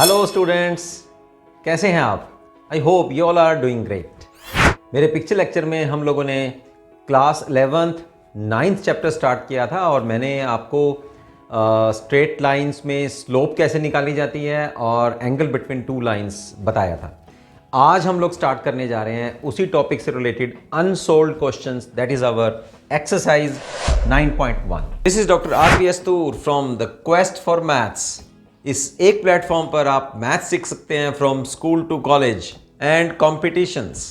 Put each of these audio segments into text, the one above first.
Hello students, कैसे हैं आप? I hope you all are doing great. मेरे पिक्चर लेक्चर में हम लोगों ने class 11th 9th chapter start किया था और मैंने आपको स्ट्रेट लाइंस में स्लोप कैसे निकाली जाती है और एंगल बिटवीन टू लाइंस बताया था। आज हम लोग स्टार्ट करने जा रहे हैं उसी टॉपिक से related unsolved questions, that is our exercise 9.1। This is doctor RV Asthoor from the quest for maths. इस एक प्लेटफॉर्म पर आप मैथ्स सीख सकते हैं from school to college and competitions.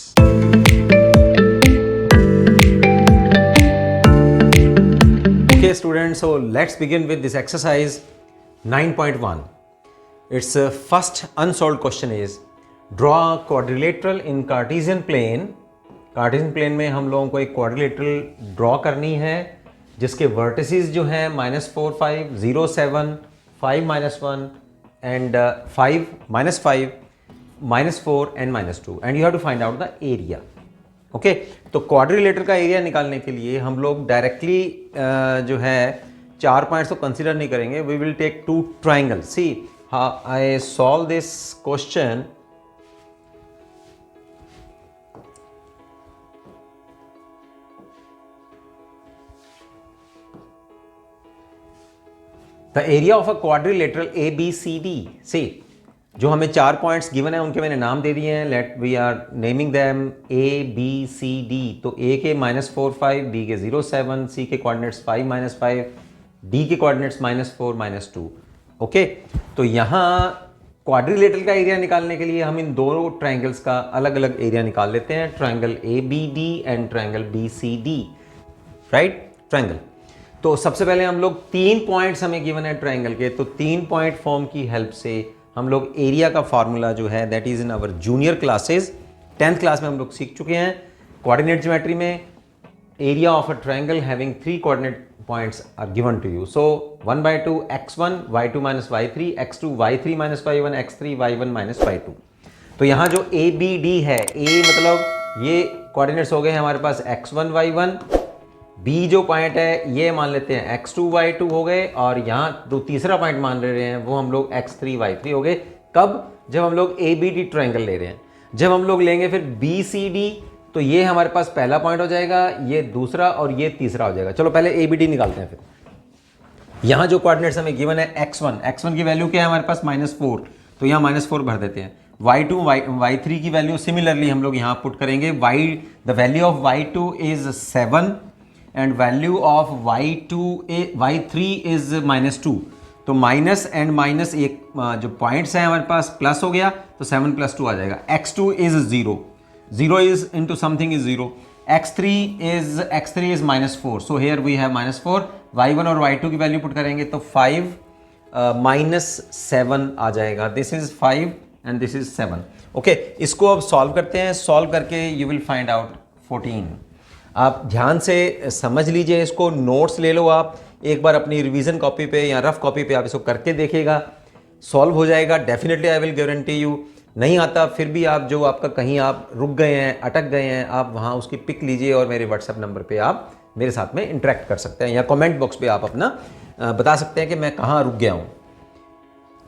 Okay students, so let's begin with this exercise 9.1. Its first unsolved question is draw a quadrilateral in Cartesian plane. Cartesian plane में हम लोगों को एक quadrilateral draw करनी है जिसके vertices जो हैं -4, 5, 0, 7, 5, -1 and 5, -5, -4 and -2 and you have to find out the area. Okay तो क्वाड्रिलेटर का एरिया निकालने के लिए हम लोग डायरेक्टली जो है 4 पॉइंट्स तो कंसीडर नहीं करेंगे। We will take 2 triangle. See how I solve this question. The area of a quadrilateral ABCD। See जो हमें 4 पॉइंट्स गिवन है उनके मैंने नाम दे दिए हैं। Let we are naming them ABCD। तो A के -4, 5, B के 0, 7, C के कोऑर्डिनेट्स 5, -5, D के कोऑर्डिनेट्स -4, -2। ओके तो यहाँ क्वाड्रिलेटरल का एरिया निकालने के लिए हम इन दोनों ट्राइंगल्स का अलग अलग एरिया निकाल लेते हैं। Triangle ABD and triangle BCD, right? Triangle. तो सबसे पहले हम लोग 3 पॉइंट्स हमें गिवन है ट्राइंगल के, तो 3 पॉइंट फॉर्म की हेल्प से हम लोग एरिया का फार्मूला जो है that is in our junior classes 10th class में हम लोग सीख चुके हैं। कोऑर्डिनेट ज्योमेट्री में area of a triangle having 3 coordinate points are given to you. So 1/2 x1 y2 - y3 x2 y3 - y1 x3 y1 - y2। तो यहाँ जो ABD है, A मतलब ये कोऑर्डिनेट्स हो गए हैं हमारे पास x1 y1, B जो पॉइंट है ये मान लेते हैं x2 y2 हो गए, और यहाँ जो तीसरा पॉइंट मान ले रहे हैं वो हम लोग x3 y3 हो गए। कब? जब हम लोग ABD ट्रायंगल ले रहे हैं। जब हम लोग लेंगे फिर BCD तो ये हमारे पास पहला पॉइंट हो जाएगा, ये दूसरा और ये तीसरा हो जाएगा। चलो पहले ABD निकालते हैं। फिर यहाँ जो कोऑर्डिनेट्स हमें गिवन है x1 की वैल्यू क्या है हमारे पास -4, तो यहाँ -4 भर देते हैं। y2 y3 की वैल्यू सिमिलरली हम लोग यहाँ पुट करेंगे। The value of y2 is 7 and value of y3 is -2। तो माइनस एंड माइनस एक जो पॉइंट्स हैं हमारे पास प्लस हो गया, तो 7 + 2 आ जाएगा। x2 is 0 is into something is 0। x3 is -4, so here we have -4। y1 और y2 की वैल्यू पुट करेंगे तो 5 -7 आ जाएगा। This is 5 and this is 7। Okay इसको अब सॉल्व करते हैं। सॉल्व करके यू विल फाइंड आउट 14। आप ध्यान से समझ लीजिए इसको, नोट्स ले लो आप एक बार अपनी रिवीजन कॉपी पे या रफ कॉपी पे आप इसको करके देखिएगा, सॉल्व हो जाएगा definitely. I will guarantee you. नहीं आता फिर भी आप जो आपका कहीं आप रुक गए हैं, अटक गए हैं, आप वहाँ उसकी पिक लीजिए और मेरे व्हाट्सएप नंबर पे आप मेरे साथ में इंटरेक्ट कर सकते हैं या कमेंट बॉक्स पे आप अपना बता सकते हैं कि मैं कहाँ रुक गया हूँ।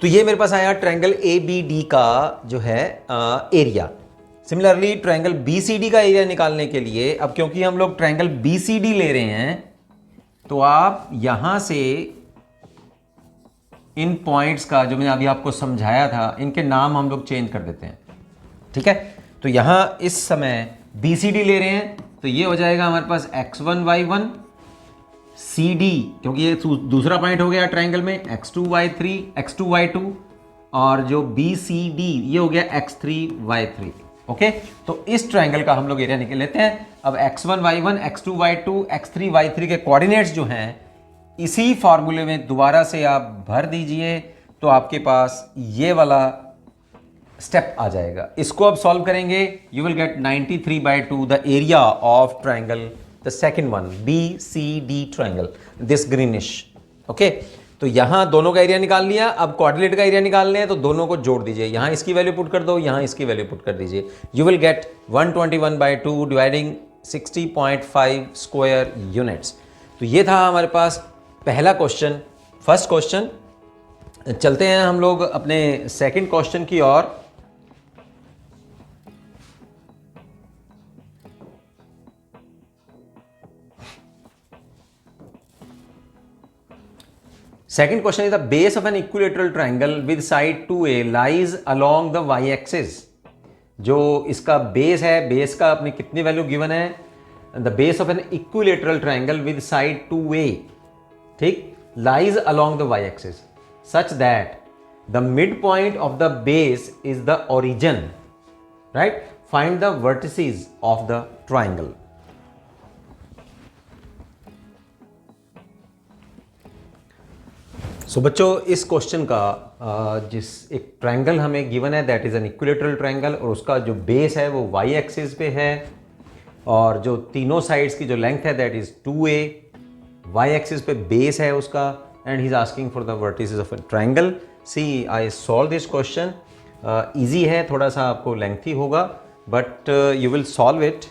तो ये मेरे पास आया ट्रायंगल ABD का जो है एरिया। सिमिलरली ट्रायंगल BCD का एरिया निकालने के लिए, अब क्योंकि हम लोग ट्रायंगल BCD ले रहे हैं तो आप यहां से इन पॉइंट्स का जो मैंने अभी आपको समझाया था इनके नाम हम लोग चेंज कर देते हैं, ठीक है? तो यहां इस समय BCD ले रहे हैं तो ये हो जाएगा हमारे पास x1 y1 CD, क्योंकि ये दूसरा पॉइंट हो गया ट्रायंगल में, x2 y3 x2 y2, और जो BCD ये हो गया x3 y3। ओके तो इस ट्रायंगल का हम लोग एरिया निकाल लेते हैं। अब x1 y1 x2 y2 x3 y3 के कोऑर्डिनेट्स जो हैं इसी फॉर्मूले में दोबारा से आप भर दीजिए तो आपके पास ये वाला स्टेप आ जाएगा। इसको अब सॉल्व करेंगे, you will gate 93/2 the area of triangle the second one BCD triangle, this greenish. Okay तो यहाँ दोनों का एरिया निकाल लिया। अब क्वाड्रिलेटर का एरिया निकालने हैं तो दोनों को जोड़ दीजिए। यहाँ इसकी वैल्यू पुट कर दो, यहाँ इसकी वैल्यू पुट कर दीजिए। You will gate 121/2 dividing 60.5 square units. तो ये था हमारे पास पहला क्वेश्चन, फर्स्ट क्वेश्चन चलते हैं हम लोग अपने सेकंड क्वेश्चन की ओर। Second question is the base of an equilateral triangle with side 2a lies along the y axis. जो इसका बेस है, बेस का अपने कितनी वैल्यू गिवन है? The base of an equilateral triangle with side 2a, ठीक, lies along the y-axis such that the midpoint of the base is the origin, right? Find the vertices of the triangle. So बच्चों, इस question का जिस एक triangle हमें given है that is an equilateral triangle, और उसका जो बेस है वो y एक्सिस पे है, और जो तीनों साइड्स की जो लेंथ है that is 2a, y axis पे बेस है उसका, and he is asking for the vertices of a triangle. See I solve this question, easy है, थोड़ा सा आपको लेंथी होगा but you will solve it.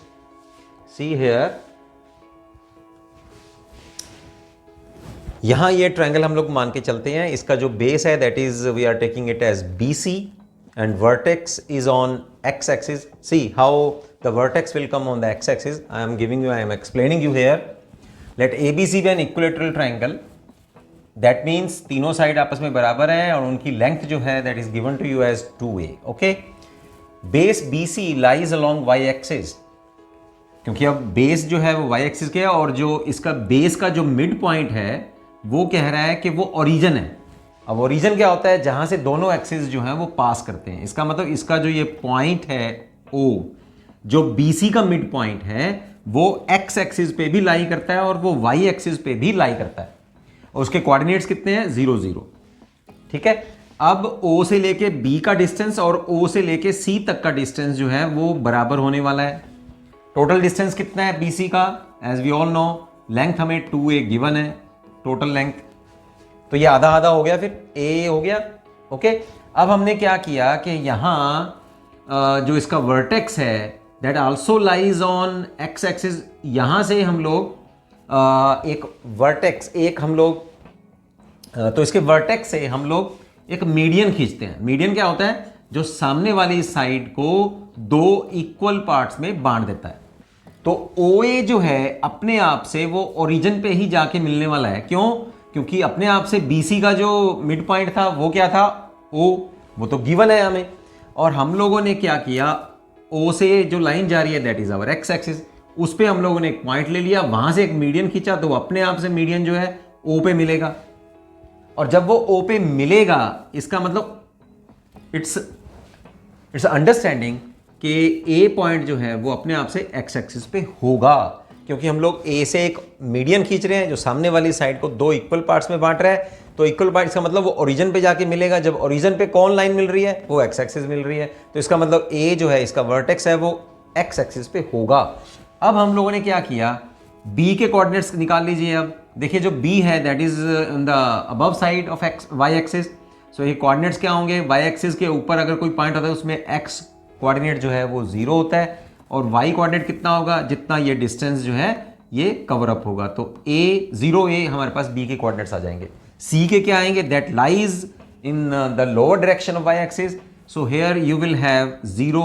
See here, यहां ये ट्रायंगल हम लोग मान के चलते हैं, इसका जो बेस है that is we are taking it as BC and vertex is on x axis. See how the vertex will come on the x axis. I am explaining you here. Let ABC be an equilateral triangle. That means तीनों side आपस में बराबर हैं और उनकी length जो है that is given to you as 2a. Okay? Base BC lies along y axis. क्योंकि अब बेस जो है वो y एक्सिस के है, और जो इसका बेस का जो मिड पॉइंट है वो कह रहा है कि वो ओरिजिन है। अब ओरिजिन क्या होता है? जहां से दोनों एक्सिस जो है वो पास करते हैं। इसका मतलब इसका जो ये पॉइंट है O, जो BC का मिड पॉइंट है वो x एक्सिस पे भी लाई करता है और वो y एक्सिस पे भी लाई करता है, और उसके कोऑर्डिनेट्स कितने हैं? 0 0। ठीक है, अब O से लेके B का डिस्टेंस और O से लेके C तक का डिस्टेंस जो है वो बराबर होने वाला है। टोटल डिस्टेंस कितना है BC का? As we all know, length हमें 2a गिवन है, टोटल लेंथ, तो ये आधा आधा हो गया, फिर a हो गया। ओके, अब हमने क्या किया कि यहां जो इसका वर्टेक्स है that also lies on x axis, यहां से हम लोग एक वर्टेक्स, एक हम लोग तो इसके वर्टेक्स से हम लोग एक मीडियन खींचते हैं। मीडियन क्या होता है? जो सामने वाली साइड को दो इक्वल पार्ट्स में बांट देता है। तो OA जो है अपने आप से वो ओरिजिन पे ही जाके मिलने वाला है। क्यों? क्योंकि अपने आप से BC का जो मिड पॉइंट था वो क्या था? O, वो तो गिवन है हमें, और हम लोगों ने क्या किया, O से जो लाइन जा रही है that is our x axis, उस पे हम लोगों ने एक पॉइंट ले लिया, वहां से एक मीडियन खींचा, तो अपने आप से मीडियन जो है O पे मिलेगा, और जब वो O पे मिलेगा इसका मतलब इट्स अंडरस्टैंडिंग कि A पॉइंट जो है वो अपने आप से x एक्सिस पे होगा, क्योंकि हम लोग A से एक मीडियन खींच रहे हैं जो सामने वाली साइड को दो इक्वल पार्ट्स में बांट रहा है। तो इक्वल पार्ट्स का मतलब वो ओरिजिन पे जाके मिलेगा। जब ओरिजिन पे कौन लाइन मिल रही है? वो x एक्सिस मिल रही है, तो इसका मतलब A जो है इसका वर्टेक्स है वो x एक्सिस पे होगा। अब हम लोगों ने क्या किया, B के कोऑर्डिनेट्स निकाल लीजिए। अब देखिए जो B है that is in the above side of y axis, so ये कोऑर्डिनेट्स क्या होंगे? y एक्सिस के ऊपर अगर कोई पॉइंट होता है उसमें x कोऑर्डिनेट जो है वो 0 होता है, और y कोऑर्डिनेट कितना होगा? जितना ये डिस्टेंस जो है ये कवर अप होगा। तो a हमारे पास B के कोऑर्डिनेट्स आ जाएंगे। C के क्या आएंगे? That lies in the lower direction of y axis, so here you will have 0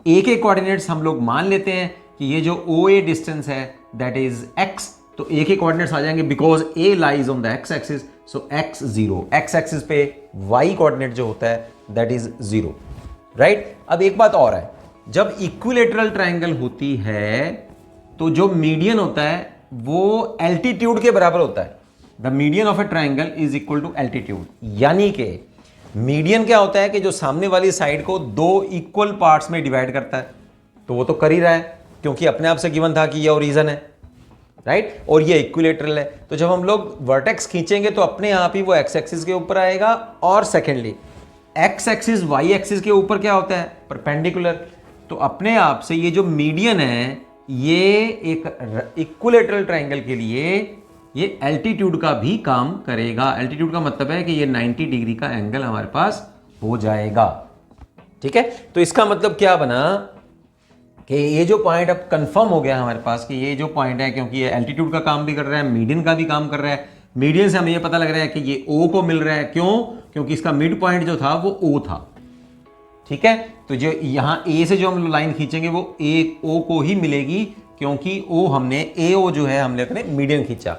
- a के कोऑर्डिनेट्स हम लोग मान लेते हैं कि ये जो OA डिस्टेंस है दैट इज x, तो a के कोऑर्डिनेट्स आ जाएंगे because a lies on the x axis, so x 0, x axis पे y कोऑर्डिनेट जो होता है दैट इज 0, राइट। अब एक बात और है, जब इक्विलेटरल ट्रायंगल होती है तो जो मीडियन होता है वो एल्टीट्यूड के बराबर होता है। The median of a triangle is equal to altitude, यानी कि मीडियन क्या होता है कि जो सामने वाली साइड को दो इक्वल पार्ट्स में डिवाइड करता है, तो वो तो कर ही रहा है क्योंकि अपने आप से गिवन था कि ये ओरिजिन है, राइट, और ये इक्विलेटरल है। तो जब हम लोग वर्टेक्स खींचेंगे तो अपने आप ही वो x एक्सिस के ऊपर आएगा, और secondly x axis y axis के ऊपर क्या होता है? परपेंडिकुलर। तो अपने आप से ये जो मीडियन है ये एक इक्विलेटरल ट्रायंगल के लिए ये एल्टीट्यूड का भी काम करेगा। एल्टीट्यूड का मतलब है कि ये 90 डिग्री का एंगल हमारे पास हो जाएगा। ठीक है, तो इसका मतलब क्या बना कि ये जो पॉइंट अब कंफर्म हो गया हमारे पास कि ये जो पॉइंट है, क्योंकि ये एल्टीट्यूड का काम भी कर रहा है, मीडियन का भी काम कर रहा है, मीडियन से हमें ये पता लग रहा है कि ये O को मिल रहा है, क्यों? क्योंकि इसका मिड पॉइंट जो था वो O था, ठीक है। तो जो यहाँ A से जो हम लाइन खींचेंगे वो O को ही मिलेगी, क्योंकि O हमने AO जो है हमने अपने मीडियन खींचा।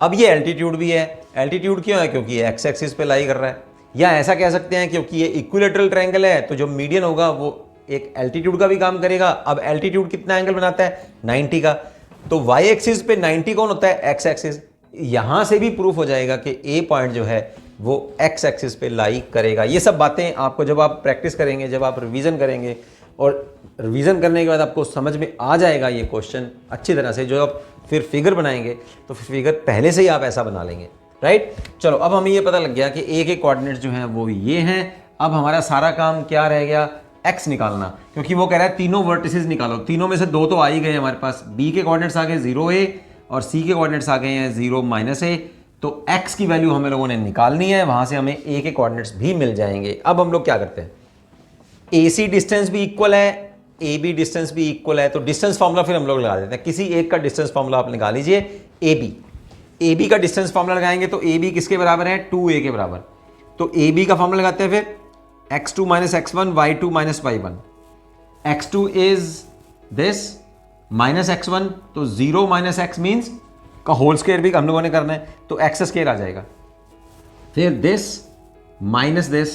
अब ये एल्टीट्यूड भी है, एल्टीट्यूड क्यों है? क्योंकि ये एक्स एक्सिस पे लाई कर रहा है, या ऐसा कह सकते हैं क्योंकि ये इक्विलेटरल ट्रायंगल है, तो जो मीडियन होगा वो एक एल्टीट्यूड का भी काम करेगा। अब एल्टीट्यूड कितना एंगल बनाता है? 90 का। तो y एक्सिस पे 90 कौन होता है? X axis. यहां से भी प्रूफ हो जाएगा कि ए पॉइंट जो है वो एक्स एक्सिस पे लाई करेगा। ये सब बातें आपको जब आप प्रैक्टिस करेंगे, जब आप रिवीजन करेंगे, और रिवीजन करने के बाद आपको समझ में आ जाएगा ये क्वेश्चन अच्छी तरह से, जो आप फिर फिगर बनाएंगे तो फिगर पहले से ही आप ऐसा बना लेंगे, राइट। चलो, अब हमें ये पता लग गया कि ए के कोऑर्डिनेट्स जो हैं वो ये हैं। अब हमारा सारा काम क्या रह गया? एक्स निकालना, क्योंकि वो कह रहा है तीनों वर्टिसेस निकालो। तीनों में से दो तो आ ही गए हमारे पास। बी के कोऑर्डिनेट्स आ गए 0a और सी के कोऑर्डिनेट्स आ गए हैं 0 -a। तो x की वैल्यू हमें लोगों ने निकालनी है, वहां से हमें a के कोऑर्डिनेट्स भी मिल जाएंगे। अब हम लोग क्या करते हैं, AC डिस्टेंस भी इक्वल है, AB डिस्टेंस भी इक्वल है, तो डिस्टेंस फॉर्मूला फिर हम लोग लगा देते हैं। किसी एक का डिस्टेंस फॉर्मूला आप निकाल लीजिए। AB का डिस्टेंस फॉर्मूला लगाएंगे तो AB किसके बराबर है? 2a के बराबर। तो AB का फॉर्मूला लगाते हैं फिर x2 - x1 y2 - y1। x2 is this minus x1, तो 0 - x मीन्स का होल स्क्वायर भी हम लोगों ने करना है, तो x स्क्वायर आ जाएगा। फिर दिस माइनस दिस,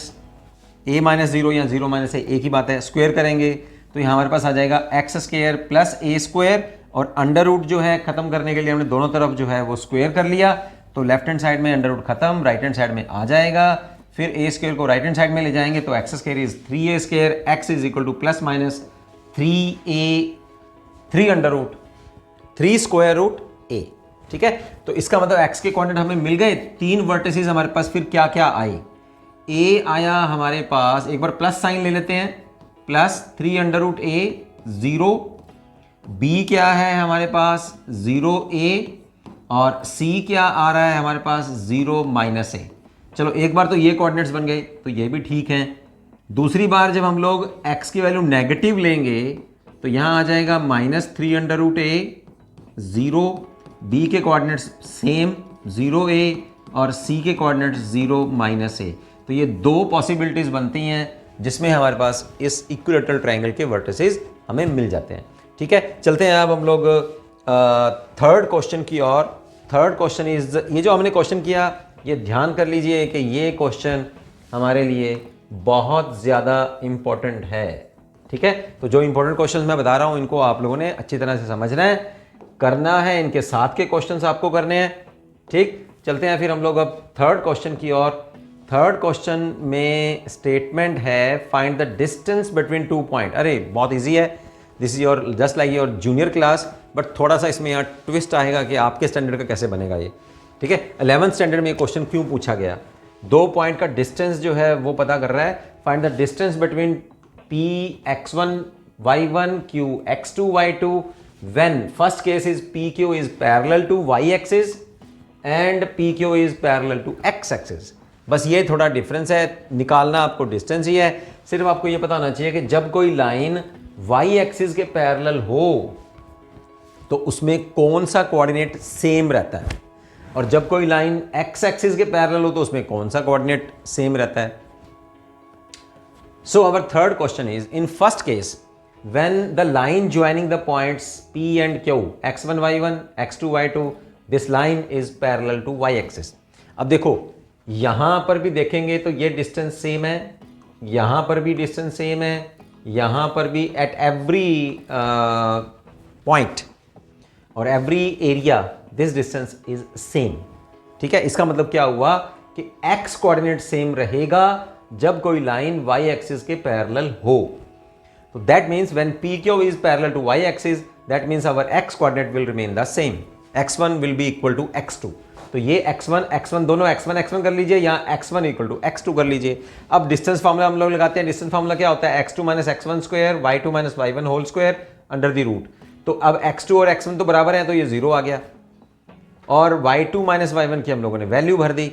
a - 0 या 0 - a एक ही बात है, स्क्वायर करेंगे तो यहाँ हमारे पास आ जाएगा x square plus a square, और अंडर रूट जो है खत्म करने के लिए हमने दोनों तरफ जो है वो स्क्वायर कर लिया, तो लेफ्ट हैंड साइड में अंडर रूट खत्म, राइट हैंड साइड में आ जाएगा। फिर a स्क्वायर को राइट हैंड साइड में ले जाएंगे तो x square is 3a square, x is equal to plus minus 3 under root 3 square root a, ठीक है। तो इसका मतलब x के कोऑर्डिनेट हमें मिल गए। 3 वर्टिसेस हमारे पास फिर क्या क्या आए? a आया हमारे पास, एक बार प्लस साइन ले लेते हैं, plus 3 under root a 0। b क्या है हमारे पास? 0a, और c क्या आ रहा है हमारे पास? 0 - a। चलो, एक बार तो ये कोऑर्डिनेट्स बन गए, तो ये भी ठीक है। दूसरी बार जब हम लोग x की वैल्यू नेगेटिव लेंगे तो यहां आ जाएगा -3 अंडर रूट a 0, b के कोऑर्डिनेट्स सेम 0a, और c के कोऑर्डिनेट्स 0 - a। तो ये दो पॉसिबिलिटीज बनती हैं जिसमें हमारे पास इस इक्विलेटरल ट्रायंगल के वर्टिसेस हमें मिल जाते हैं, ठीक है। चलते हैं अब हम लोग थर्ड क्वेश्चन की ओर। थर्ड क्वेश्चन इज, ये जो हमने क्वेश्चन किया, ये ध्यान कर लीजिए कि ये क्वेश्चन हमारे लिए बहुत ज़्यादा इम्पोर्टेंट है, ठीक है। तो जो इंपॉर्टेंट क्वेश्चंस मैं बता रहा हूँ इनको आप लोगों ने अच्छी तरह से समझना है, करना है, इनके साथ के क्वेश्चंस आपको करने हैं, ठीक। चलते हैं फिर हम लोग अब थर्ड क्वेश्चन की ओर। थर्ड क्वेश्चन में स्टेटमेंट है find the distance between 2 point. अरे बहुत ईजी है, this is your just like your junior class, but थोड़ा सा इसमें यहाँ ट्विस्ट आएगा कि आपके स्टैंडर्ड का कैसे बनेगा ये, ठीक है। 11th स्टैंडर्ड में ये क्वेश्चन क्यों पूछा गया? 2 पॉइंट का डिस्टेंस जो है वो पता कर रहा है, find the distance between p x1 y1 q x2 y2 when first case is pq is parallel to y axis and pq is parallel to x axis। बस ये थोड़ा डिफरेंस है, निकालना आपको डिस्टेंस ही है। सिर्फ आपको ये पता होना चाहिए कि जब कोई लाइन y एक्सिस के पैरेलल हो तो उसमें कौन सा कोऑर्डिनेट सेम रहता है, और जब कोई लाइन x एक्सिस के पैरेलल हो तो उसमें कौन सा कोऑर्डिनेट सेम रहता है। So our third question is, in first case when the line joining the points p and q x1 y1 x2 y2 this line is parallel to y axis। अब देखो यहां पर भी देखेंगे तो ये डिस्टेंस सेम है, यहां पर भी डिस्टेंस सेम है, यहां पर भी एट एवरी पॉइंट और every area this distance is same, ठीक है। इसका मतलब क्या हुआ कि x कोऑर्डिनेट सेम रहेगा जब कोई लाइन y एक्सिस के पैरेलल हो। So that means when PQ is parallel to y axis, that means our x coordinate will remain the same. x1 will be equal to x2। तो ये x1 दोनों x1 कर लीजिए, या x1 equal to x2 कर लीजिए। अब distance formula हम लोग लगाते हैं। डिस्टेंस फार्मूला क्या होता है? x2 - x1 square y2 - y1 whole square under the root. तो अब x2 और x1 तो बराबर हैं, तो ये 0 आ गया, और y2 - y1 की हम लोगों ने वैल्यू भर दी,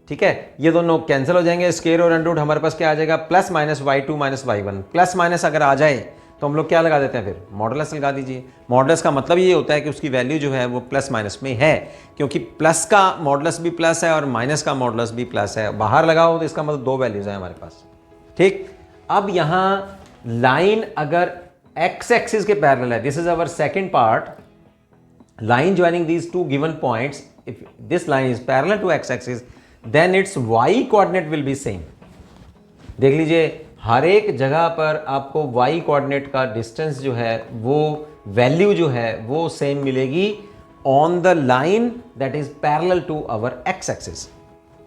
ठीक है। ये दोनों कैंसिल हो जाएंगे, स्क्वायर और अंडर रूट हमारे पास क्या आ जाएगा? Plus minus y2 - y1। Plus minus अगर आ जाए तो हम लोग क्या लगा देते हैं फिर, मॉडुलस लगा दीजिए। मॉडुलस का मतलब ये होता है कि उसकी वैल्यू जो है वो प्लस माइनस में है, क्योंकि प्लस का मॉडुलस भी प्लस है और माइनस का मॉडुलस भी प्लस है। बाहर लगाओ तो इसका मतलब दो वैल्यूज है हमारे पास। ठीक, अब यहाँ लाइन अगर एक्स एक्सिस के पैरेलल है, this is our second part, line joining these two given points, if this line is parallel to x axis then its y coordinate will be same। देख लीजिए हर एक जगह पर आपको y कोऑर्डिनेट का distance जो है वो वैल्यू जो है वो सेम मिलेगी on the line that is parallel to our x axis,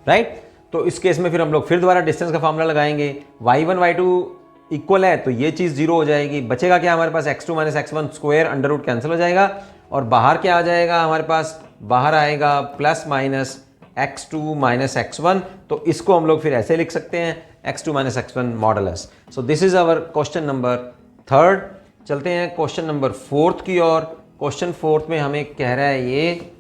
right. तो इस केस में फिर हम लोग फिर दोबारा डिस्टेंस का फॉर्मूला लगाएंगे, y1 y2 इक्वल है तो ये चीज जीरो हो जाएगी, बचेगा क्या हमारे पास x2 minus x1 square, under root cancel हो जाएगा और बाहर क्या आ जाएगा हमारे पास, बाहर आएगा plus minus x2 minus x1। तो इसको हम लोग फिर ऐसे लिख सकते हैं x2 minus x1 modulus. So this is our question number third. चलते हैं क्वेश्चन नंबर फोर्थ की ओर। क्वेश्चन फोर्थ में हमें कह रहा है ये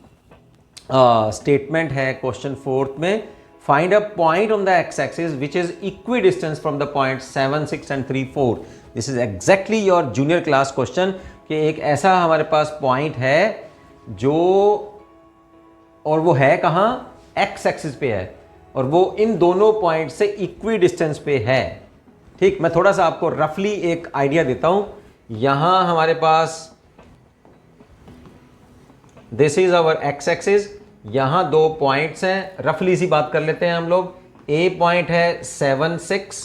स्टेटमेंट है क्वेश्चन फोर्थ में, find a point on the X axis which is equi distance from the point 7, 6 and 3, 4। This is exactly your junior class question कि एक ऐसा हमारे पास पॉइंट है जो, और वो है कहाँ, एक्स एक्सिस पे है और वो इन दोनों पॉइंट से इक्वी डिस्टेंस पे है। ठीक, मैं थोड़ा सा आपको रफली एक आइडिया देता हूं। यहां हमारे पास this is our x axis, यहां दो पॉइंट्स हैं, रफली सी बात कर लेते हैं हम लोग। ए पॉइंट है 7, 6,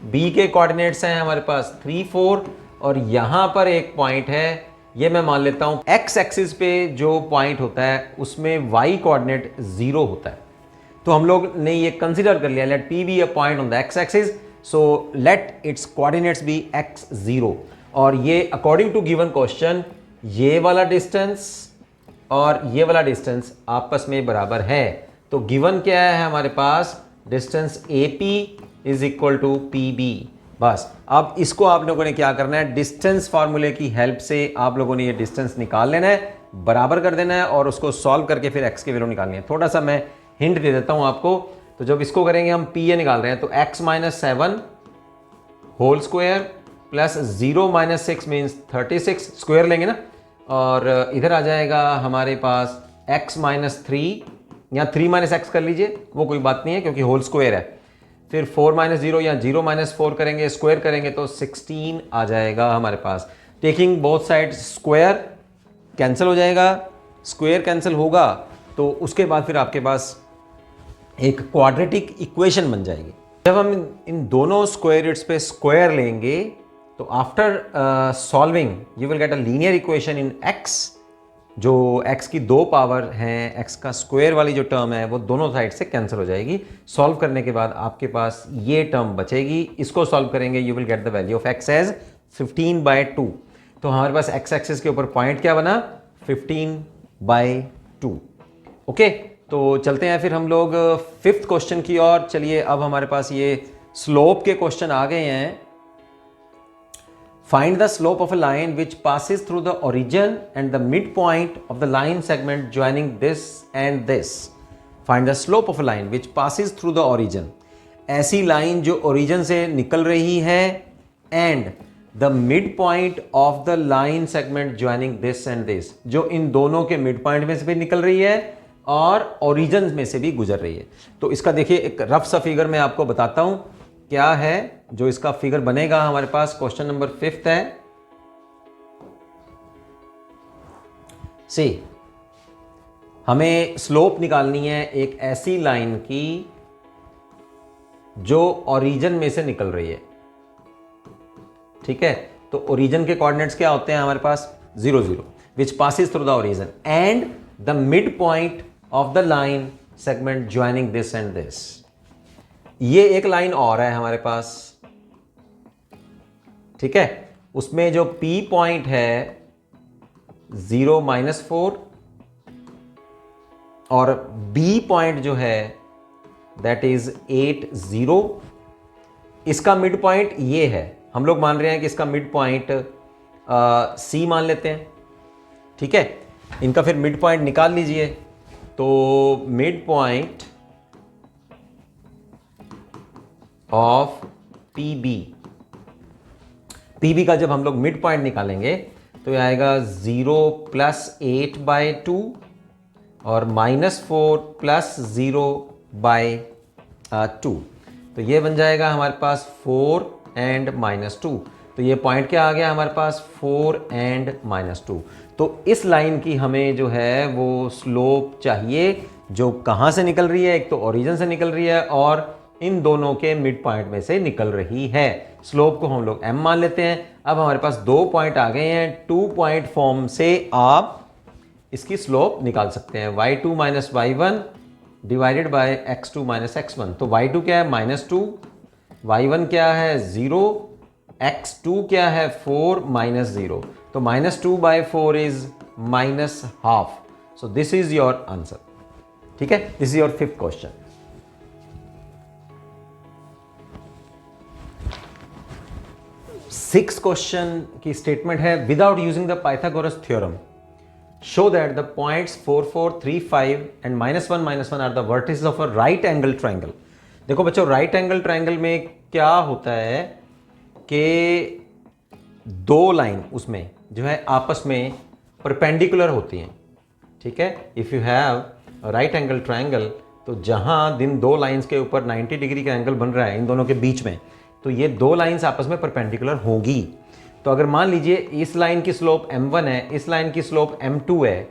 बी के कोऑर्डिनेट्स हैं हमारे पास 3, 4 और यहां पर एक पॉइंट है, ये मैं मान लेता हूं एक्स एक्सिस पे जो पॉइंट होता है उसमें वाई कोऑर्डिनेट 0 होता है। तो हम लोग ने ये कंसीडर कर लिया, let P be a point on the X axis, so let its coordinates be x0 और ये अकॉर्डिंग टू गिवन क्वेश्चन ये वाला डिस्टेंस और ये वाला डिस्टेंस आपस में बराबर है। तो गिवन क्या है हमारे पास, distance AP is equal to PB। बस अब इसको आप लोगों ने क्या करना है, डिस्टेंस फार्मूले की हेल्प से आप लोगों ने ये डिस्टेंस निकाल लेना है, बराबर कर देना है और उसको सॉल्व करके फिर x की वैल्यू निकालनी है। थोड़ा सा मैं हिंट दे देता हूं आपको। तो जब इसको करेंगे हम PA निकाल रहे हैं तो x minus 7 whole square plus 0 minus 6 means 36 square लेंगे ना, और इधर आ जाएगा हमारे पास x माइनस 3 या 3 माइनस एक्स कर लीजिए, वो कोई बात नहीं है क्योंकि होल स्क्वायर है। फिर 4 माइनस 0 या 0 माइनस 4 करेंगे, स्क्वायर करेंगे तो 16 आ जाएगा हमारे पास। Taking both side square cancel हो जाएगा, स्क्वायर कैंसिल होगा तो उसके बाद फिर आपके पास एक क्वाड्रेटिक इक्वेशन बन जाएगी। जब हम इन दोनों स्क्वायर रूट्स पे स्क्वायर लेंगे तो after solving you will get a linear equation in x, जो x की दो पावर हैं, x का स्क्वायर वाली जो टर्म है वो दोनों साइड से कैंसिल हो जाएगी। सॉल्व करने के बाद आपके पास ये टर्म बचेगी, इसको सॉल्व करेंगे you will get the value of x as 15/2। तो हमारे पास x एक्सिस के ऊपर पॉइंट क्या बना, 15/2। ओके, तो चलते हैं फिर हम लोग फिफ्थ क्वेश्चन की ओर। चलिए अब हमारे पास ये स्लोप के क्वेश्चन आ गए हैं। Find the slope of a line which passes through the origin and the midpoint of the line segment joining this and this. Find the slope of a line which passes through the origin. ऐसी line जो origin से निकल रही है and the midpoint of the line segment joining this and this, जो इन दोनों के mid point में से भी निकल रही है और ओरिजिन में से भी गुजर रही है। तो इसका देखिए एक रफ सा फिगर मैं आपको बताता हूं क्या है जो इसका फिगर बनेगा। हमारे पास क्वेश्चन नंबर 5 है। सी, हमें स्लोप निकालनी है एक ऐसी लाइन की जो ओरिजिन में से निकल रही है। ठीक है, तो ओरिजिन के कोऑर्डिनेट्स क्या होते हैं हमारे पास, 0, 0 which passes through the origin and the mid point of the line segment joining this and this. ये एक लाइन और है हमारे पास, ठीक है, उसमें जो P पॉइंट है 0, -4 और B पॉइंट जो है दैट इज 8, 0। इसका मिड पॉइंट ये है, हम लोग मान रहे हैं कि इसका मिड पॉइंट C मान लेते हैं। ठीक है, इनका फिर मिड पॉइंट निकाल लीजिए। तो mid point of PB, PB का जब हम लोग मिड पॉइंट निकालेंगे तो ये आएगा 0 + 8/2 और -4 + 0/2। तो ये बन जाएगा हमारे पास 4 and -2। तो ये पॉइंट क्या आ गया हमारे पास 4 and -2। तो इस लाइन की हमें जो है वो स्लोप चाहिए जो कहाँ से निकल रही है, एक तो ओरिजिन से निकल रही है और इन दोनों के मिड पॉइंट में से निकल रही है। स्लोप को हम लोग m मान लेते हैं। अब हमारे पास 2 पॉइंट आ गए हैं, 2 पॉइंट फॉर्म से आप इसकी स्लोप निकाल सकते हैं। y2 - y1 divided by x2 - x1। तो y2 क्या है -2, y1 क्या है 0, x2 क्या है 4 - 0। तो -2/4 is -½ so this is your answer. ठीक है, this is your 5th question. Six question की स्टेटमेंट है without using the Pythagoras theorem show that the points 4, 4, 3, 5 and -1, -1 are the vertices of a right angle triangle. देखो बच्चों, right angle triangle में क्या होता है कि दो लाइन उसमें जो है आपस में परपेंडिकुलर होती हैं। ठीक है, if you have right angle triangle तो जहां दिन दो लाइंस के ऊपर 90 डिग्री का एंगल बन रहा है इन दोनों के बीच में, तो ये दो लाइंस आपस में परपेंडिकुलर होगी। तो अगर मान लीजिए इस लाइन की स्लोप m1 है, इस लाइन की स्लोप m2 है,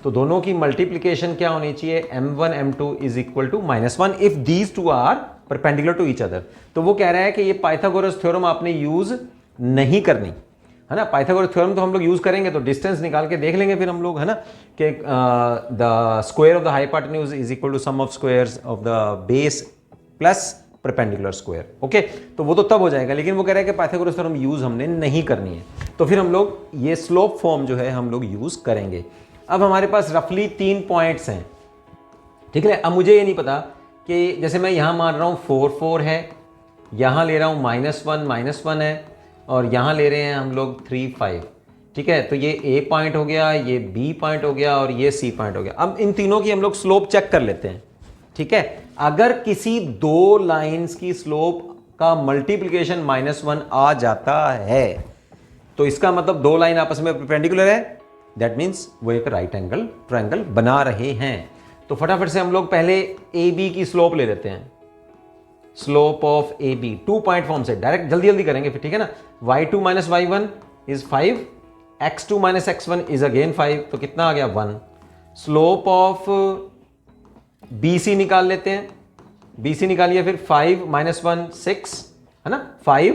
तो दोनों की मल्टीप्लिकेशन क्या होनी चाहिए m1 m2 is equal to -1 if these two are perpendicular to each other. तो वो कह रहा है कि ये पाइथागोरस थ्योरम आपने यूज नहीं करनी है ना। पाइथागोरस थ्योरम तो हम लोग यूज करेंगे तो डिस्टेंस निकाल के देख लेंगे फिर हम लोग, है ना, कि the square of the hypotenuse is equal to sum of squares of the base plus perpendicular square. Okay, तो वो तो तब हो जाएगा, लेकिन वो कह रहा है कि पाइथागोरस थ्योरम यूज हमने नहीं करनी है। तो फिर हम लोग ये स्लोप फॉर्म जो है हम लोग यूज करेंगे। अब हमारे पास रफली 3 पॉइंट्स हैं। ठीक है, अब मुझे ये नहीं पता कि जैसे मैं यहाँ मान रहा हूँ 4, 4 है, यहाँ ले रहा हूँ -1, -1 है, और यहाँ ले रहे हैं हम लोग 3, 5। ठीक है, तो ये A पॉइंट हो गया, ये B पॉइंट हो गया और ये C पॉइंट हो गया। अब इन तीनों की हम लोग स्लोप चेक कर लेते हैं। ठीक है, अगर किसी दो लाइंस की स्लोप का मल्टीप्लिकेशन -1 आ जाता है तो इसका मतलब दो लाइन आपस में परपेंडिकुलर है, दैट मीन्स वो एक राइट एंगल ट्रायंगल बना रहे हैं। तो फटाफट से हम लोग पहले AB की स्लोप ले लेते हैं। Slope of AB 2 point form से डायरेक्ट जल्दी जल्दी करेंगे फिर। ठीक है ना, y2 - y1 is 5, x2 - x1 is again 5, तो कितना आ गया 1। स्लोप ऑफ BC निकाल लेते हैं। BC निकालिए फिर 5 - 1 6 है ना, 5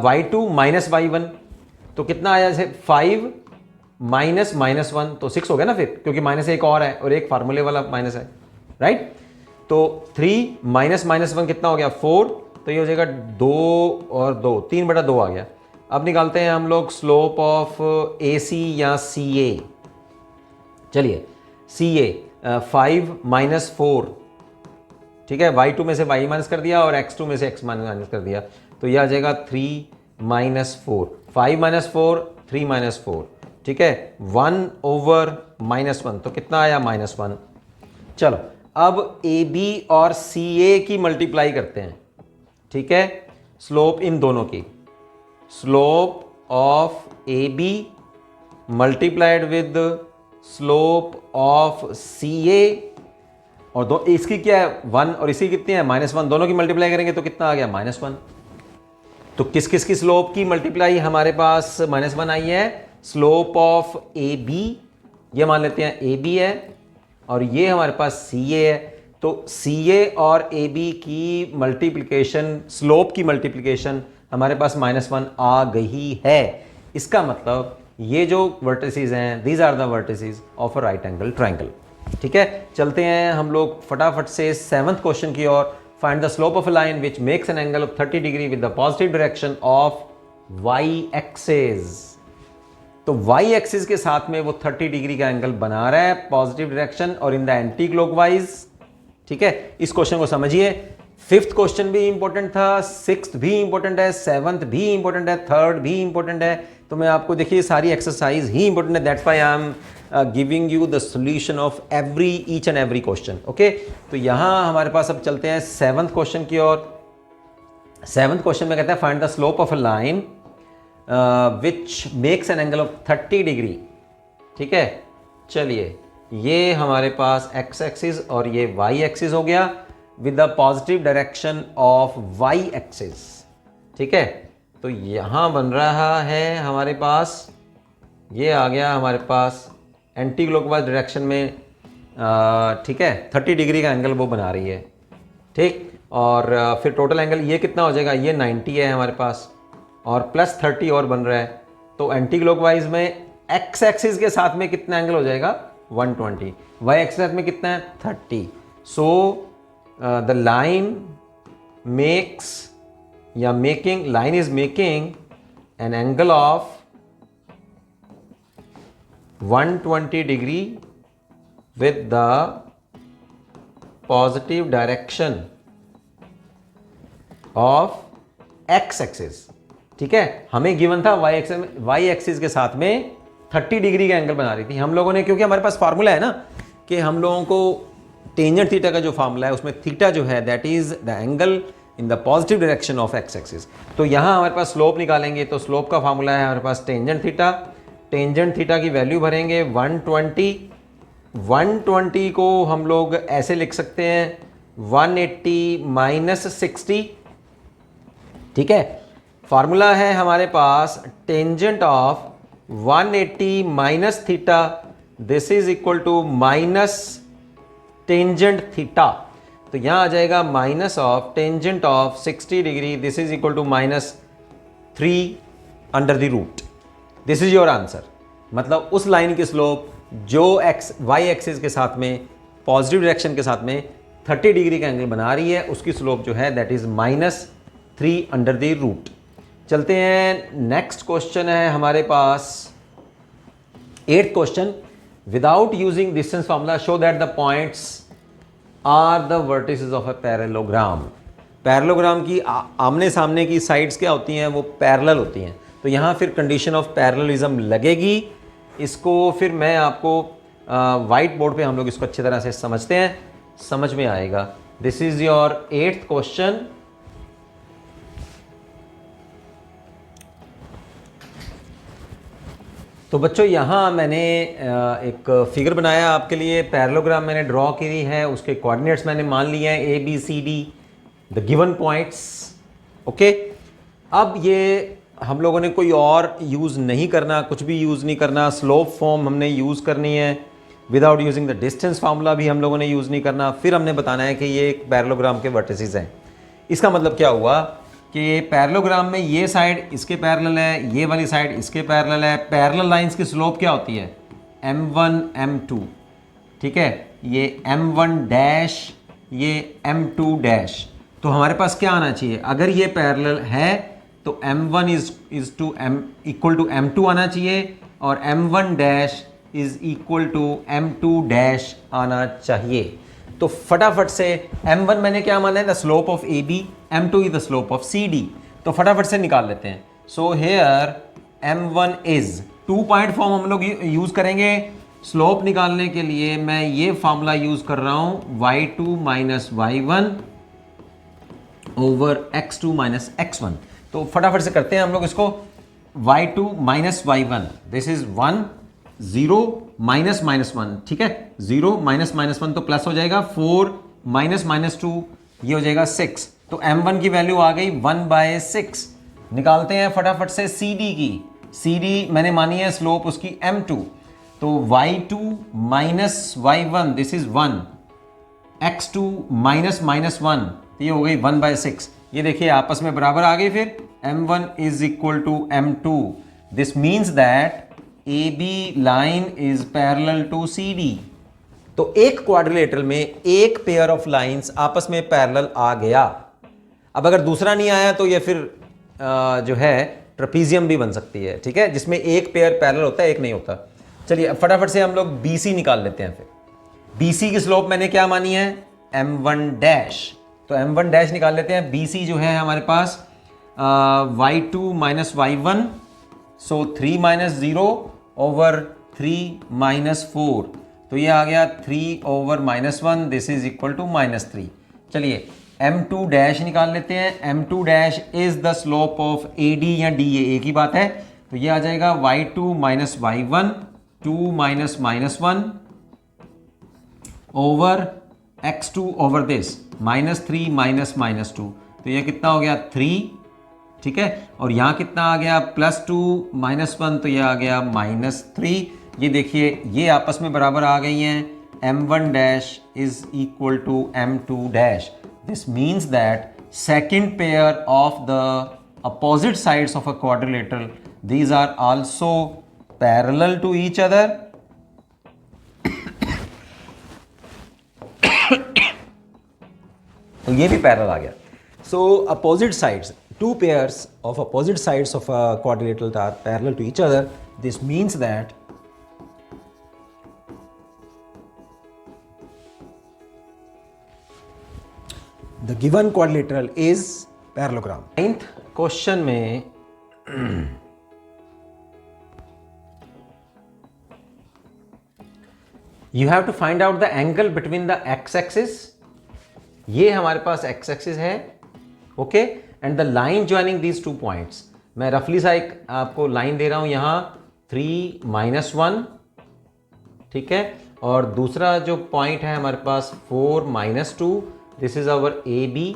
y2 - y1 तो कितना आया, जैसे 5 -1 तो 6 हो गया ना फिर, क्योंकि माइनस एक और है और एक फार्मूले वाला माइनस है, राइट। तो 3 -1 कितना हो गया 4, तो ये हो जाएगा 2 और 2 3/2 आ गया। अब निकालते हैं हम लोग स्लोप ऑफ AC या CA। चलिए CA 5 - 4, ठीक है, y2 में से y माइनस कर दिया और x2 में से x माइनस कर दिया, तो यह आ जाएगा 3 - 4, 5 - 4 3 - 4, ठीक है, 1/-1 तो कितना आया -1। चलो अब AB और CA की मल्टीप्लाई करते हैं। ठीक है, स्लोप इन दोनों की, slope of AB multiplied with slope of CA, और दो इसकी क्या है 1 और इसकी कितनी है -1, दोनों की मल्टीप्लाई करेंगे तो कितना आ गया -1। तो किस किस की स्लोप की मल्टीप्लाई हमारे पास -1 आई है, स्लोप ऑफ AB, ये मान लेते हैं AB है, और ये हमारे पास CA है। तो CA और AB की मल्टीप्लिकेशन, स्लोप की मल्टीप्लिकेशन हमारे पास -1 आ गई है। इसका मतलब ये जो वर्टिसेस हैं, these are the vertices of a right angle triangle. ठीक है, चलते हैं हम लोग फटाफट से 7th क्वेश्चन की ओर। Find the slope of a line which makes an angle of 30 degree with the positive direction of y axis. तो y एक्सिस के साथ में वो 30 डिग्री का एंगल बना रहा है पॉजिटिव डायरेक्शन और इन द एंटी क्लॉकवाइज। ठीक है, इस क्वेश्चन को समझिए। 5th क्वेश्चन भी इंपॉर्टेंट था, 6th भी इंपॉर्टेंट है, 7th भी इंपॉर्टेंट है, 3rd भी इंपॉर्टेंट है। तो मैं आपको देखिए सारी एक्सरसाइज ही इंपॉर्टेंट है, that's why I am giving you the solution of each and every question. Okay, तो यहां हमारे पास अब चलते हैं 7th क्वेश्चन की ओर। 7th क्वेश्चन में कहता है find the slope of a line which makes an angle of 30 degree. ठीक है, चलिए ये हमारे पास एक्स एक्सिस और ये वाई एक्सिस हो गया with the positive direction of Y axis. ठीक है, तो यहां बन रहा है हमारे पास, ये आ गया हमारे पास एंटी क्लॉकवाइज डायरेक्शन में। ठीक है, 30 डिग्री का एंगल वो बना रही है। ठीक, और फिर टोटल एंगल ये कितना हो जाएगा, ये 90 है हमारे पास और प्लस 30 और बन रहा है। तो एंटी क्लॉकवाइज में एक्स एक्सिस के साथ में कितना एंगल हो जाएगा, 120। वाई एक्सिस के साथ में कितना है, 30। सो द लाइन मेक्स या making, line is making an angle of 120 degree with the positive direction of x axis। ठीक है, हमें गिवन था y एक्सिस के साथ में 30 डिग्री का एंगल बना रही थी हम लोगों ने, क्योंकि हमारे पास फार्मूला है ना कि हम लोगों को टेंजेंट थीटा का जो फार्मूला है उसमें थीटा जो है that is the angle in the positive direction of x axis. तो यहां हमारे पास स्लोप निकालेंगे तो स्लोप का फार्मूला है हमारे पास टेंजेंट थीटा। टेंजेंट थीटा की वैल्यू भरेंगे 120 को हम लोग ऐसे लिख सकते हैं 180 माइनस 60। ठीक है, फार्मूला है हमारे पास tangent of 180 minus theta, this is equal to minus tangent theta. तो यहां आ जाएगा minus of tangent of 60 degree, this is equal to minus 3 under the root. This is your answer. मतलब उस लाइन की स्लोप जो वाई एक्सिस के साथ में पॉजिटिव डायरेक्शन के साथ में 30 डिग्री का एंगल बना रही है, उसकी स्लोप जो है that is -3 under the root. चलते हैं, नेक्स्ट क्वेश्चन है हमारे पास 8th क्वेश्चन। Without using distance formula show that the points are the vertices of a parallelogram. Parallelogram की आमने सामने की साइड्स क्या होती हैं, वो पैरेलल होती हैं। तो यहाँ फिर कंडीशन ऑफ पैरेललिज्म लगेगी। इसको फिर मैं आपको वाइट बोर्ड पे हम लोग इसको अच्छी तरह से समझते हैं, समझ में आएगा। This is your 8th question. तो बच्चों यहाँ मैंने एक फिगर बनाया आपके लिए, पैरेललोग्राम मैंने ड्रॉ की है, उसके कोऑर्डिनेट्स मैंने मान लिए हैं A B C D, the given points. Okay, अब ये हम लोगों ने कोई और यूज़ नहीं करना, कुछ भी यूज़ नहीं करना। स्लोप फॉर्म हमने यूज़ करनी है, without using the distance formula भी हम लोगों ने यूज़ नहीं करना। फिर हमने बताना है कि ये एक पैरेललोग्राम के वर्टिसेस हैं। इसका मतलब क्या हुआ कि पैरेललोग्राम में ये साइड इसके पैरेलल है, ये वाली साइड इसके पैरेलल है। पैरेलल लाइंस की स्लोप क्या होती है, m1 m2। ठीक है, ये m1 डैश, ये m2 डैश। तो हमारे पास क्या आना चाहिए, अगर ये पैरेलल है तो m1 is to m equal to m2 आना चाहिए और m1 dash is equal to m2 dash आना चाहिए। तो फटाफट से m1 मैंने क्या माना है, the slope of AB, m2 is the slope of CD। तो फटाफट से निकाल लेते हैं। So here m1 is 2 point form हम लोग यूज करेंगे स्लोप निकालने के लिए। मैं ये फॉर्मूला यूज कर रहा हूं y2 minus y1 over x2 minus x1। तो फटाफट से करते हैं हम लोग इसको। y2 minus y1, this is 1 0 minus minus 1। ठीक है, 0 माइनस माइनस 1 तो प्लस हो जाएगा, 4 माइनस माइनस 2 ये हो जाएगा 6। तो m1 की वैल्यू आ गई 1/6। निकालते हैं फटाफट से CD की। CD मैंने मानी है स्लोप उसकी m2। तो y2 minus y1 this is 1, x2 minus minus 1 तो ये हो गई 1/6। ये देखिए आपस में बराबर आ गई। फिर m1 is equal to m2, this means that AB line is parallel to CD। तो एक क्वाड्रिलेटरल में एक पेयर ऑफ लाइंस आपस में पैरेलल आ गया। अब अगर दूसरा नहीं आया तो ये फिर जो है ट्रेपीजियम भी बन सकती है। ठीक है, जिसमें एक पेयर पैरेलल होता है, एक नहीं होता। चलिए फटाफट से हम लोग BC निकाल लेते हैं। फिर BC की स्लोप मैंने क्या मानी है, m1 डैश। तो m1 डैश निकाल लेते हैं। BC जो है हमारे पास y2 minus y1, so 3 minus 0 over 3 minus 4। तो ये आ गया 3 over -1, this is equal to -3। चलिए m2 डैश निकाल लेते हैं। m2 dash is the slope of AD या D, ये एक ही बात है। तो ये आ जाएगा y2 minus y1 2 minus minus 1 over x2 over this -3 minus minus 2। तो ये कितना हो गया 3, ठीक है। और यहाँ कितना आ गया +2 -1, तो ये आ गया -3। ये देखिए ये आपस में बराबर आ गई हैं। m1 dash is equal to m2 dash. This means that second pair of the opposite sides of a quadrilateral, these are also parallel to each other. तो ये भी पैरेलल आ गया। So opposite sides, two pairs of opposite sides of a quadrilateral are parallel to each other. This means that the given quadrilateral is parallelogram. Ninth question में you have to find out the angle between the x-axis. ये हमारे पास x-axis है, okay, and the line joining these 2 points. मैं रफली सा एक आपको line दे रहा हूं यहां 3 -1, ठीक है, और दूसरा जो पॉइंट है हमारे पास 4 -2। This is our AB,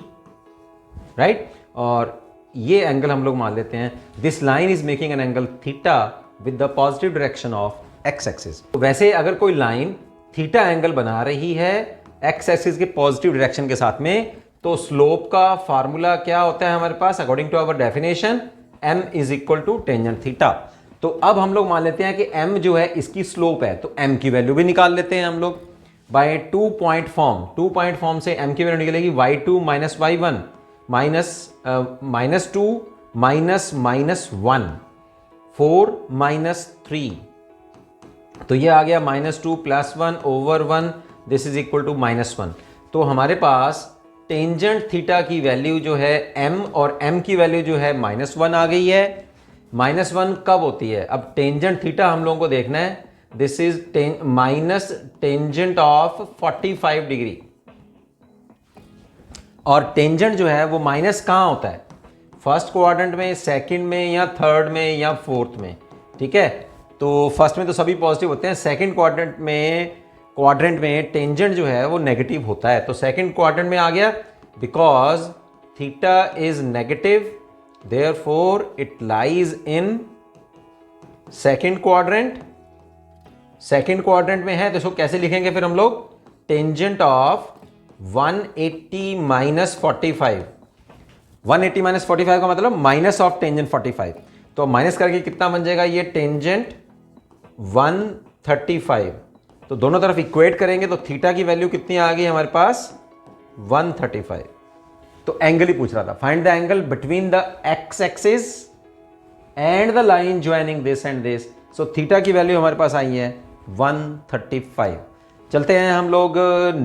right. और ये एंगल हम लोग मान लेते हैं, this line is making an angle theta with the positive direction of x axis. वैसे अगर कोई लाइन थीटा एंगल बना रही है x एक्सिस के पॉजिटिव डायरेक्शन के साथ में, तो स्लोप का फार्मूला क्या होता है हमारे पास according to our definition, m is equal to tangent theta. तो अब हम लोग मान लेते हैं कि m जो है इसकी स्लोप है, तो m की वैल्यू भी निकाल लेते हैं हम लोग by 2 point form. 2 point form से m की वैल्यू निकलेगी y2 माइनस y1 -2 -1 4 -3। तो ये आ गया -2 + 1 over 1, this is equal to -1। तो हमारे पास टेंजेंट थीटा की वैल्यू जो है m, और m की वैल्यू जो है -1 आ गई है। -1 कब होती है? अब टेंजेंट थीटा हम लोगों को देखना है। This is minus tangent of 45 degree, और टेंजेंट जो है वो माइनस कहाँ होता है? फर्स्ट क्वाड्रेंट में, सेकंड में, या थर्ड में, या फोर्थ में, ठीक है। तो फर्स्ट में तो सभी पॉजिटिव होते हैं, सेकंड क्वाड्रेंट में टेंजेंट जो है वो नेगेटिव होता है। तो सेकंड क्वाड्रेंट में आ गया, because theta is negative, therefore it lies in second quadrant. Second quadrant में है तो इसको कैसे लिखेंगे फिर हम लोग? Tangent of 180 minus 45। 180 माइनस 45 का मतलब माइनस ऑफ टेंजेंट 45। तो माइनस करके कितना बन जाएगा? ये टेंजेंट 135। तो दोनों तरफ इक्वेट करेंगे तो थीटा की वैल्यू कितनी आ गई हमारे पास? 135। तो एंगल ही पूछ रहा था, find the angle between the X axis and the line joining this and this. So theta की वैल्यू हमारे पास आई है 135। चलते हैं हम लोग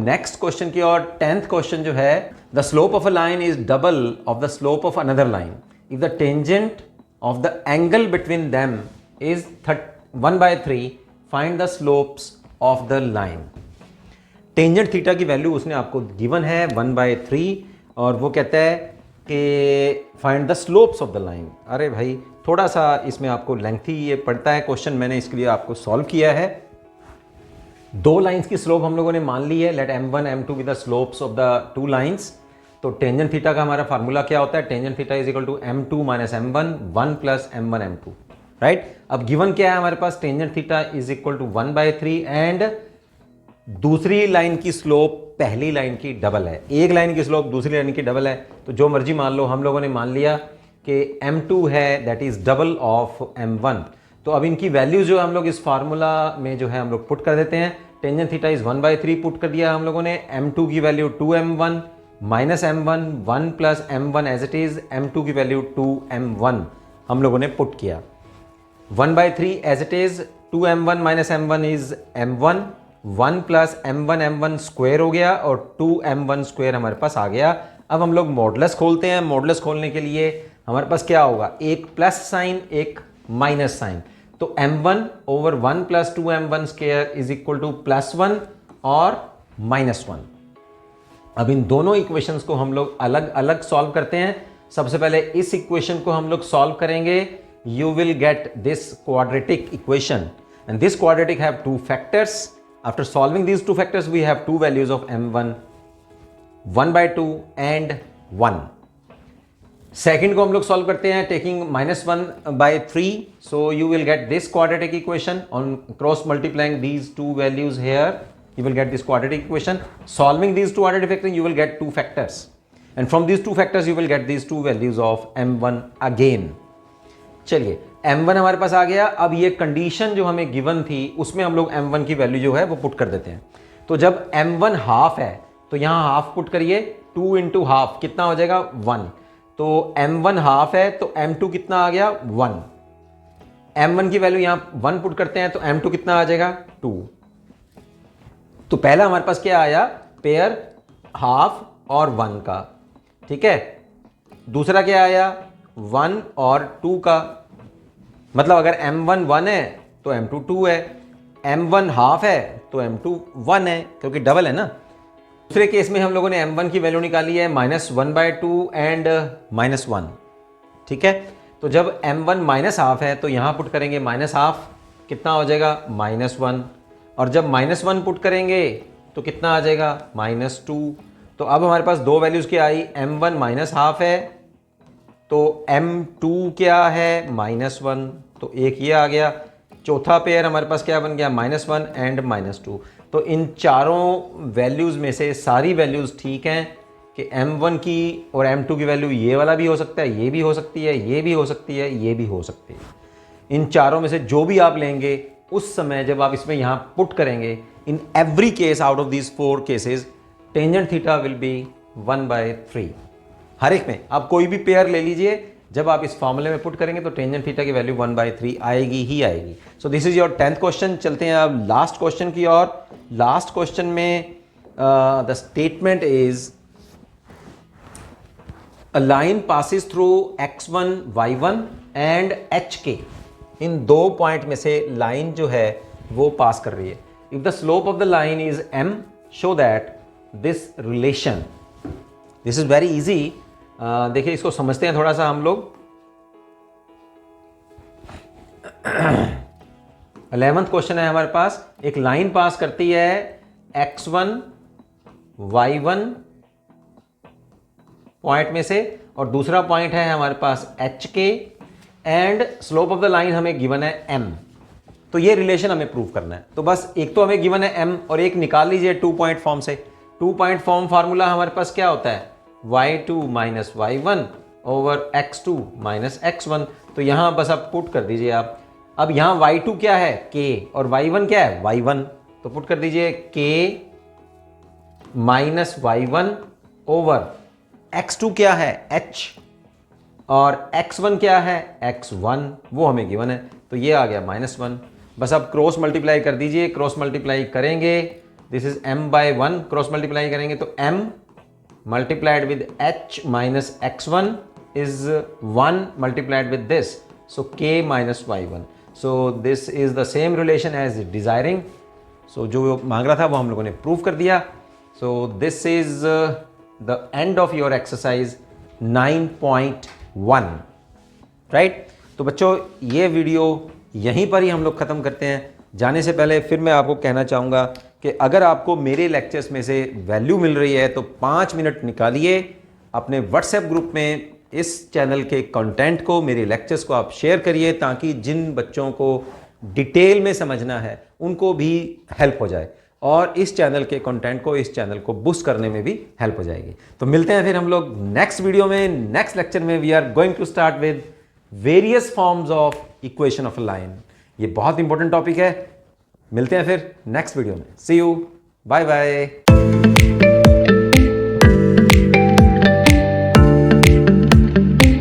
नेक्स्ट क्वेश्चन की ओर। 10th क्वेश्चन जो है, the slope of a line is double of the slope of another line if the tangent of the angle between them is 1/3, find the slopes of the line. Tangent theta की value उसने आपको given है 1/3, और वो कहता है कि find the slopes of the line. अरे भाई थोड़ा सा इसमें आपको लेंथी ये पड़ता है क्वेश्चन, मैंने इसके लिए आपको सॉल्व किया है। 2 लाइंस की स्लोप हम लोगों ने मान ली है, let m1 m2 be the slopes of the 2 lines. तो टेंजेंट थीटा का हमारा फार्मूला क्या होता है? Tangent theta is equal to m2 minus m1 1 plus m1 m2, right. अब गिवन क्या है हमारे पास? Tangent theta is equal to 1/3 and दूसरी लाइन की स्लोप पहली लाइन की डबल है। एक लाइन की स्लोप दूसरी लाइन की डबल है, तो जो मर्जी मान लो, हम लोगों ने मान लिया कि m2 है that is double of m1। तो अब इनकी वैल्यू जो हम लोग इस फार्मूला में जो है हम लोग पुट कर देते हैं। टेंजेंट थीटा इज 1/3 पुट कर दिया हम लोगों ने, m2 की value 2m1 minus m1 1 plus m1 as it is, m2 की वैल्यू 2m1 हम लोगों ने पुट किया। 1/3 as it is, 2m1 minus m1 is m1, 1 plus m1 square हो गया, और 2m1 स्क्वायर हमारे पास आ गया। अब हम लोग मॉडुलस खोलते हैं। मॉडुलस खोलने के लिए हमारे पास क्या होगा? एक प्लस साइन, एक माइनस साइन। तो m1 over 1 plus 2m1 square is equal to +1 और -1। अब इन दोनों इक्वेशंस को हम लोग अलग अलग सॉल्व करते हैं। सबसे पहले इस इक्वेशन को हम लोग सॉल्व करेंगे। You will get this quadratic equation and this quadratic have two factors. After solving these two factors we have two values of m1, 1/2 and 1। Second को हम लोग सॉल्व करते हैं taking -1/3। So you will get this quadratic equation on cross multiplying these two values here. You will get this quadratic equation. Solving these two quadratic factors, you will get two factors, and from these two factors you will get these two values of m1 again. चलिए m1 हमारे पास आ गया। अब ये condition जो हमें given थी उसमें हम लोग m1 की वैल्यू जो है वो पुट कर देते हैं। तो जब m1 हाफ है तो यहाँ हाफ पुट करिए, 2 इंटू हाफ कितना हो जाएगा 1। तो m1 हाफ है तो m2 कितना आ गया 1। m1 की वैल्यू यहाँ 1 पुट करते हैं तो m2 कितना आ जाएगा 2। तो पहला हमारे पास क्या आया, पेयर हाफ और 1 का, ठीक है। दूसरा क्या आया 1 और 2 का, मतलब अगर m1 1 है तो m2 2 है, m1 हाफ है तो m2 1 है, क्योंकि डबल है ना। दूसरे केस में हम लोगों ने m1 की वैल्यू निकाली है -1/2 एंड -1, ठीक है। तो जब m1 माइनस हाफ है तो यहां पुट करेंगे माइनस हाफ, कितना हो जाएगा -1, और जब -1 पुट करेंगे तो कितना आ जाएगा -2। तो अब हमारे पास दो वैल्यूज क्या आई, m1 माइनस हाफ है तो m2 क्या है -1, तो एक ये आ गया। चौथा पेयर हमारे पास क्या बन गया -1 एंड -2। तो इन चारों वैल्यूज में से सारी वैल्यूज ठीक हैं कि m1 की और m2 की वैल्यू ये वाला भी हो सकता है, ये भी हो सकती है, ये भी हो सकती है, ये भी हो सकती है। इन चारों में से जो भी आप लेंगे उस समय जब आप इसमें यहां पुट करेंगे, in every case out of these 4 cases tangent theta will be 1/3। हर एक में आप कोई भी पेयर ले लीजिए, जब आप इस फॉर्मूले में पुट करेंगे तो टेंजेंट थीटा की वैल्यू 1/3 आएगी ही आएगी। सो this is your 10th question. चलते हैं अब लास्ट क्वेश्चन की ओर। लास्ट क्वेश्चन में the statement is a line passes through x1, y1 and hk। इन दो पॉइंट में से लाइन जो है वो पास कर रही है। If the slope of the line is m, show that this relation. This is very easy. देखिए इसको समझते हैं थोड़ा सा हम लोग। 11th क्वेश्चन है हमारे पास। एक लाइन पास करती है x1, y1 पॉइंट में से, और दूसरा पॉइंट है हमारे पास hk, and slope of the line हमें गिवन है m। तो ये रिलेशन हमें प्रूव करना है। तो बस एक तो हमें गिवन है m और एक निकाल लीजिए 2 पॉइंट फॉर्म से। 2 पॉइंट फॉर्म फार्मूला हमारे पास क्या होता है, y2 minus y1 over x2 minus x1। तो यहां बस आप पुट कर दीजिए आप। अब यहां y2 क्या है k और y1 क्या है y1, तो पुट कर दीजिए k minus y1 over x2 क्या है h और x1 क्या है x1, वो हमें गिवन है। तो ये आ गया -1। बस अब क्रॉस मल्टीप्लाई कर दीजिए। क्रॉस मल्टीप्लाई करेंगे, this is m/1, cross multiply करेंगे तो m multiplied with h minus x1 is 1 multiplied with this, so k minus y1। So this is the same relation as desiring. So जो मांग रहा था वो हम लोगों ने प्रूव कर दिया। सो this is the end of your exercise 9.1, right. तो बच्चों ये वीडियो यहीं पर ही हम लोग ख़त्म करते हैं। जाने से पहले फिर मैं आपको कहना चाहूँगा कि अगर आपको मेरे लेक्चर्स में से वैल्यू मिल रही है तो 5 मिनट निकालिए, अपने व्हाट्सएप ग्रुप में इस चैनल के कंटेंट को, मेरे लेक्चर्स को आप शेयर करिए, ताकि जिन बच्चों को डिटेल में समझना है उनको भी हेल्प हो जाए, और इस चैनल के कंटेंट को, इस चैनल को बूस्ट करने में भी हेल्प हो जाएगी। तो मिलते हैं फिर हम लोग नेक्स्ट वीडियो में, नेक्स्ट लेक्चर में। We are going to start with various forms of equation of a line. ये बहुत इंपॉर्टेंट टॉपिक है। मिलते हैं फिर नेक्स्ट वीडियो में। सी यू, बाय बाय।